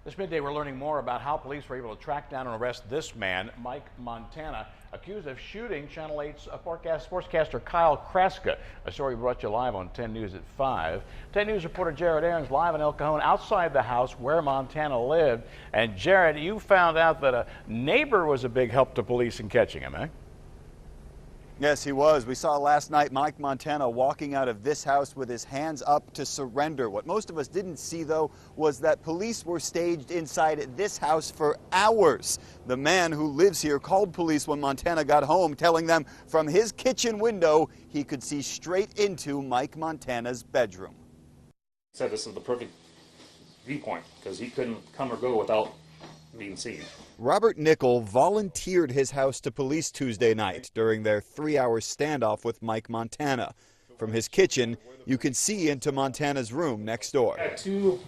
This midday, we're learning more about how police were able to track down and arrest this man, Mike Montana, accused of shooting Channel 8's sportscaster Kyle Kraska. A story brought you live on 10 News at 5. 10 News reporter Jared Aarons live in El Cajon outside the house where Montana lived. And Jared, you found out that a neighbor was a big help to police in catching him, eh? Yes, he was. We saw last night Mike Montana walking out of this house with his hands up to surrender. What most of us didn't see, though, was that police were staged inside this house for hours. The man who lives here called police when Montana got home, telling them from his kitchen window he could see straight into Mike Montana's bedroom. He said this is the perfect viewpoint because he couldn't come or go without being seen. Robert Nickel volunteered his house to police Tuesday night during their 3-hour standoff with Mike Montana. From his kitchen, you can see into Montana's room next door. I had two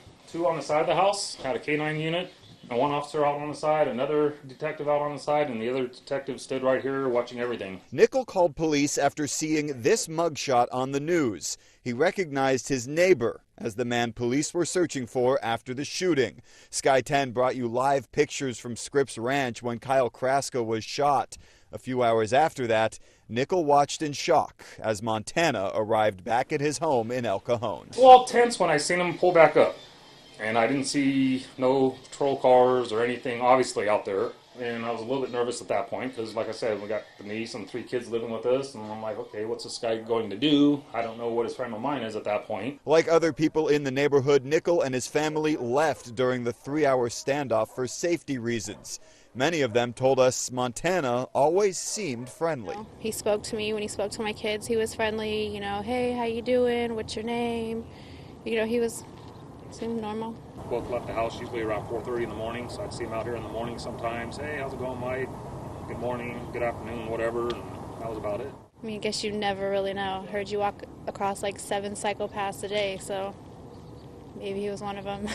on the side of the house, had a K9 unit, and one officer out on the side, another detective out on the side, and the other detective stood right here watching everything. Nickel called police after seeing this mugshot on the news. He recognized his neighbor as the man police were searching for after the shooting. Sky 10 brought you live pictures from Scripps Ranch when Kyle Kraska was shot. A few hours after that, Nickel watched in shock as Montana arrived back at his home in El Cajon. Well, tense when I seen him pull back up. And I didn't see no patrol cars or anything obviously out there. And I was a little bit nervous at that point because, like I said, we got the niece and 3 kids living with us. And I'm like, okay, what's this guy going to do? I don't know what his frame of mind is at that point. Like other people in the neighborhood, Nickel and his family left during the 3-hour standoff for safety reasons. Many of them told us Montana always seemed friendly. He spoke to me when he spoke to my kids. He was friendly, hey, how you doing? What's your name? He seemed normal. Both left the house usually around 4:30 in the morning, so I'd see him out here in the morning sometimes. Hey, how's it going, Mike? Good morning, good afternoon, whatever, and that was about it. I guess you never really know. I heard you walk across like 7 psychopaths a day, so maybe he was one of them.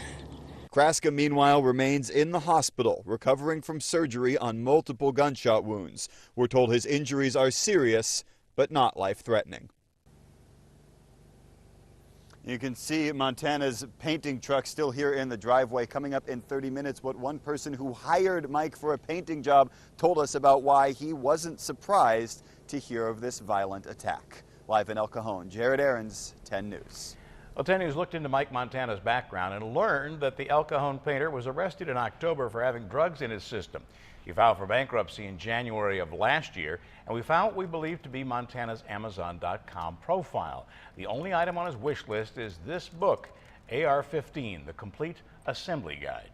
Kraska, meanwhile, remains in the hospital, recovering from surgery on multiple gunshot wounds. We're told his injuries are serious, but not life-threatening. You can see Montana's painting truck still here in the driveway. Coming up in 30 minutes, what one person who hired Mike for a painting job told us about why he wasn't surprised to hear of this violent attack. Live in El Cajon, Jared Aarons, 10 News. Well, 10 News looked into Mike Montana's background and learned that the El Cajon painter was arrested in October for having drugs in his system. He filed for bankruptcy in January of last year, and we found what we believe to be Montana's Amazon.com profile. The only item on his wish list is this book, AR-15, the Complete Assembly Guide.